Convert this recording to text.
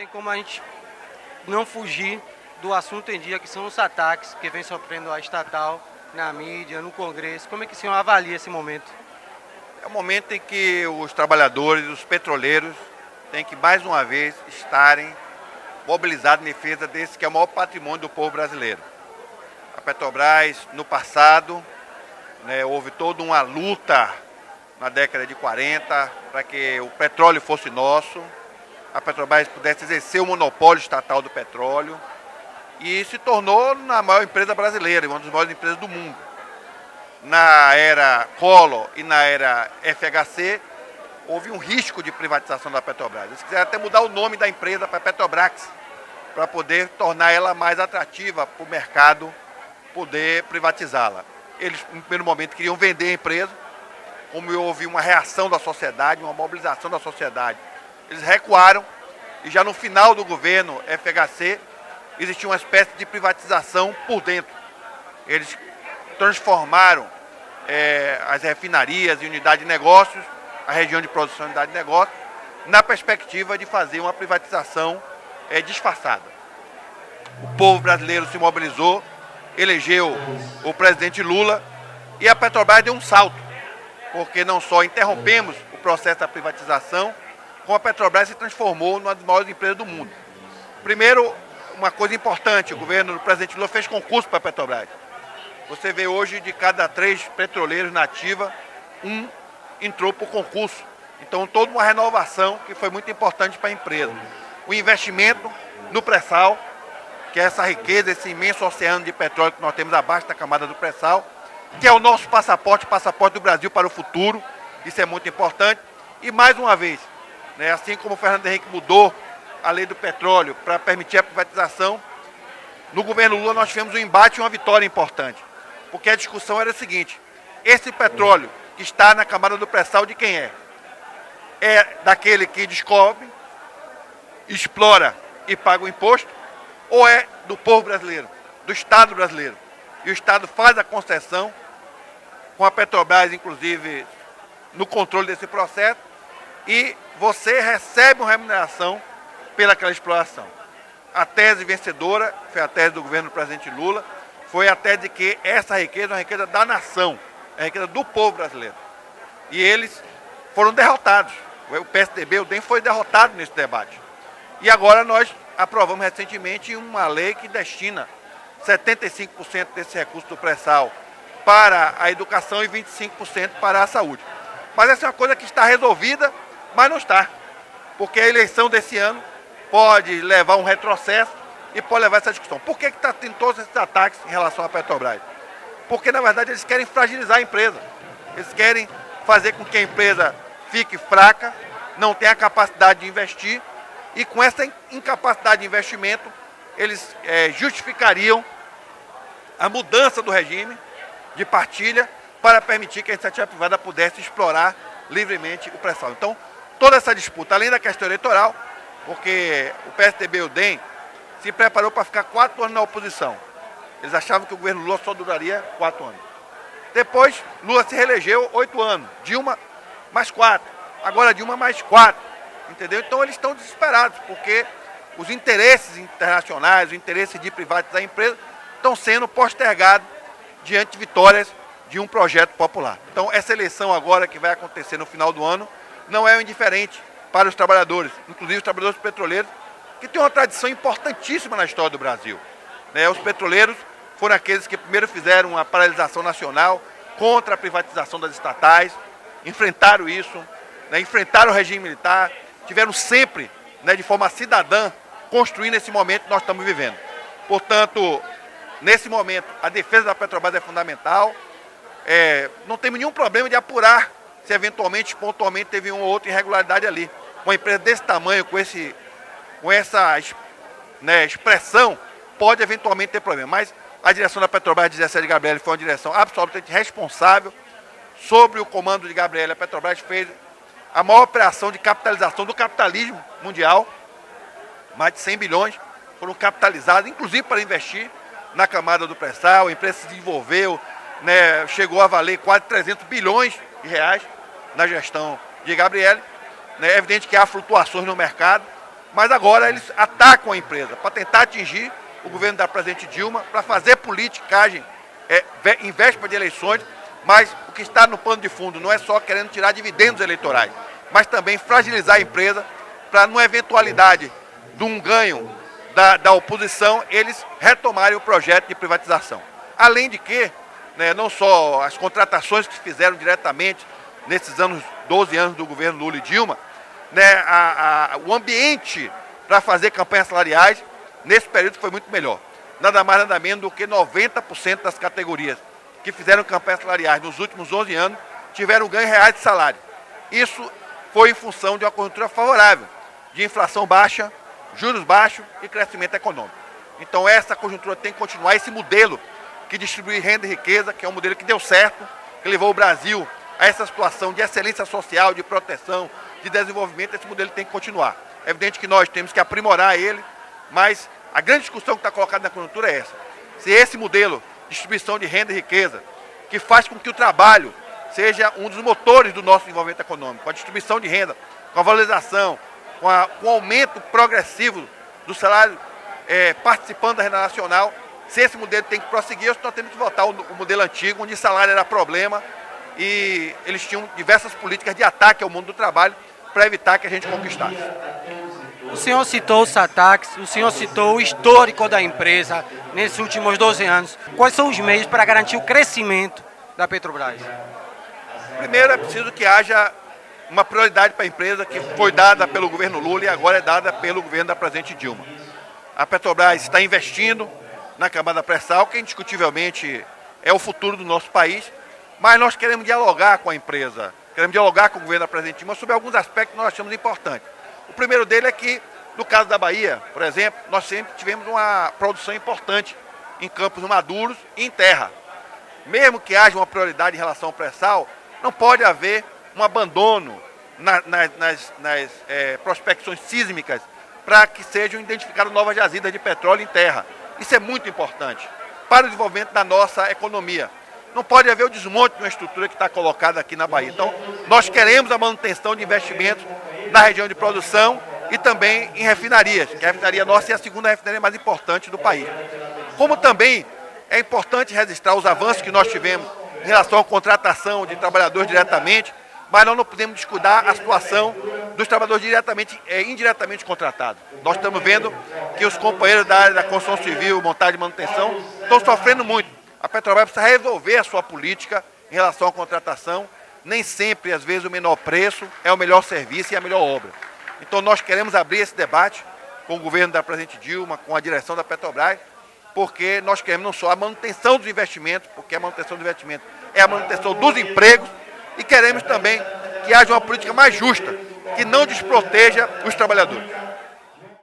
tem como a gente não fugir do assunto em dia, que são os ataques que vem sofrendo a estatal na mídia, no Congresso. Como é que o senhor avalia esse momento? É o momento em que os trabalhadores, os petroleiros, têm que mais uma vez estarem mobilizados em defesa desse que é o maior patrimônio do povo brasileiro. A Petrobras, no passado, houve toda uma luta na década de 40 para que o petróleo fosse nosso, a Petrobras pudesse exercer o monopólio estatal do petróleo e se tornou a maior empresa brasileira, uma das maiores empresas do mundo. Na era Collor e na era FHC, houve um risco de privatização da Petrobras. Eles quiseram até mudar o nome da empresa para Petrobras, para poder tornar ela mais atrativa para o mercado poder privatizá-la. Eles, no primeiro momento, queriam vender a empresa, como houve uma reação da sociedade, uma mobilização da sociedade. Eles recuaram e já no final do governo FHC existia uma espécie de privatização por dentro. Eles transformaram as refinarias e unidade de negócios, a região de produção e unidade de negócios, na perspectiva de fazer uma privatização disfarçada. O povo brasileiro se mobilizou, elegeu o presidente Lula e a Petrobras deu um salto, porque não só interrompemos o processo da privatização, como a Petrobras se transformou numa das maiores empresas do mundo. Primeiro, uma coisa importante, o governo do presidente Lula fez concurso para a Petrobras. Você vê hoje, de cada 3 petroleiros na ativa, 1 entrou por concurso. Então, toda uma renovação que foi muito importante para a empresa. O investimento no pré-sal, que é essa riqueza, esse imenso oceano de petróleo que nós temos abaixo da camada do pré-sal, que é o nosso passaporte do Brasil para o futuro. Isso é muito importante. E, mais uma vez, assim como o Fernando Henrique mudou a lei do petróleo para permitir a privatização, no governo Lula nós tivemos um embate e uma vitória importante. Porque a discussão era a seguinte: esse petróleo que está na camada do pré-sal, de quem é? É daquele que descobre, explora e paga o imposto, ou é do povo brasileiro, do Estado brasileiro? E o Estado faz a concessão, com a Petrobras, inclusive, no controle desse processo, e você recebe uma remuneração pelaquela exploração. A tese vencedora, foi a tese do governo do presidente Lula, foi a tese de que essa riqueza é uma riqueza da nação, é a riqueza do povo brasileiro. E eles foram derrotados. O PSDB, o DEM, foi derrotado nesse debate. E agora nós aprovamos recentemente uma lei que destina 75% desse recurso do pré-sal para a educação e 25% para a saúde. Mas essa é uma coisa que está resolvida, mas não está. Porque a eleição desse ano pode levar a um retrocesso e pode levar a essa discussão. Por que está tendo todos esses ataques em relação à Petrobras? Porque, na verdade, eles querem fragilizar a empresa. Eles querem fazer com que a empresa fique fraca, não tenha capacidade de investir, e com essa incapacidade de investimento, eles justificariam a mudança do regime de partilha para permitir que a iniciativa privada pudesse explorar livremente o pré-sal. Então, toda essa disputa, além da questão eleitoral, porque o PSDB e o DEM se preparou para ficar 4 anos na oposição. Eles achavam que o governo Lula só duraria 4 anos. Depois, Lula se reelegeu 8 anos. Dilma, mais 4. Agora Dilma, mais 4. Entendeu? Então, eles estão desesperados, porque os interesses internacionais, os interesses de privatizar a empresa, estão sendo postergados diante de vitórias de um projeto popular. Então, essa eleição agora, que vai acontecer no final do ano, não é indiferente para os trabalhadores, inclusive os trabalhadores petroleiros, que tem uma tradição importantíssima na história do Brasil. Os petroleiros foram aqueles que primeiro fizeram uma paralisação nacional contra a privatização das estatais, enfrentaram isso, enfrentaram o regime militar, tiveram sempre, de forma cidadã, construindo esse momento que nós estamos vivendo. Portanto, nesse momento, a defesa da Petrobras é fundamental. Não temos nenhum problema de apurar se eventualmente, pontualmente, teve uma ou outra irregularidade ali. Uma empresa desse tamanho, com essa expressão, pode eventualmente ter problema. Mas a direção da Petrobras de Zé de Gabrielli foi uma direção absolutamente responsável. Sobre o comando de Gabrielli, a Petrobras fez a maior operação de capitalização do capitalismo mundial. Mais de 100 bilhões foram capitalizados, inclusive para investir na camada do pré-sal. A empresa se desenvolveu, chegou a valer quase 300 bilhões de reais na gestão de Gabrielli. É evidente que há flutuações no mercado, Mas agora eles atacam a empresa para tentar atingir o governo da presidente Dilma, para fazer politicagem em véspera de eleições, mas o que está no pano de fundo não é só querendo tirar dividendos eleitorais, mas também fragilizar a empresa para, numa eventualidade de um ganho da oposição, eles retomarem o projeto de privatização. Além de que, né, não só as contratações que fizeram diretamente nesses 12 anos do governo Lula e Dilma, né, o ambiente para fazer campanhas salariais nesse período foi muito melhor. Nada mais, nada menos do que 90% das categorias que fizeram campanhas salariais nos últimos 11 anos tiveram ganho reais de salário. Isso foi em função de uma conjuntura favorável, de inflação baixa, juros baixos e crescimento econômico. Então essa conjuntura tem que continuar, esse modelo que distribui renda e riqueza, que é um modelo que deu certo, que levou o Brasil a essa situação de excelência social, de proteção, de desenvolvimento, esse modelo tem que continuar. É evidente que nós temos que aprimorar ele, mas a grande discussão que está colocada na conjuntura é essa. Se esse modelo de distribuição de renda e riqueza, que faz com que o trabalho seja um dos motores do nosso desenvolvimento econômico, com a distribuição de renda, com a valorização, com o aumento progressivo do salário participando da renda nacional, se esse modelo tem que prosseguir, nós temos que voltar ao modelo antigo, onde salário era problema e eles tinham diversas políticas de ataque ao mundo do trabalho para evitar que a gente conquistasse. O senhor citou o SATAX, o senhor citou o histórico da empresa nesses últimos 12 anos. Quais são os meios para garantir o crescimento da Petrobras? Primeiro, é preciso que haja uma prioridade para a empresa que foi dada pelo governo Lula e agora é dada pelo governo da presidente Dilma. A Petrobras está investindo na camada pré-sal, que indiscutivelmente é o futuro do nosso país, mas nós queremos dialogar com a empresa, queremos dialogar com o governo da presidente Dilma sobre alguns aspectos que nós achamos importantes. O primeiro dele é que, no caso da Bahia, por exemplo, nós sempre tivemos uma produção importante em campos maduros e em terra. Mesmo que haja uma prioridade em relação ao pré-sal, não pode haver um abandono nas prospecções sísmicas para que sejam identificadas novas jazidas de petróleo em terra. Isso é muito importante para o desenvolvimento da nossa economia. Não pode haver o desmonte de uma estrutura que está colocada aqui na Bahia. Então, nós queremos a manutenção de investimentos na região de produção e também em refinarias, que a refinaria nossa é a segunda refinaria mais importante do país. Como também é importante registrar os avanços que nós tivemos em relação à contratação de trabalhadores diretamente, mas nós não podemos descuidar a situação dos trabalhadores indiretamente contratados. Nós estamos vendo que os companheiros da área da construção civil, montagem e manutenção estão sofrendo muito. A Petrobras precisa resolver a sua política em relação à contratação. Nem sempre, às vezes, o menor preço é o melhor serviço e a melhor obra. Então nós queremos abrir esse debate com o governo da presidente Dilma, com a direção da Petrobras, porque nós queremos não só a manutenção dos investimentos, porque a manutenção dos investimentos é a manutenção dos empregos, e queremos também que haja uma política mais justa, que não desproteja os trabalhadores.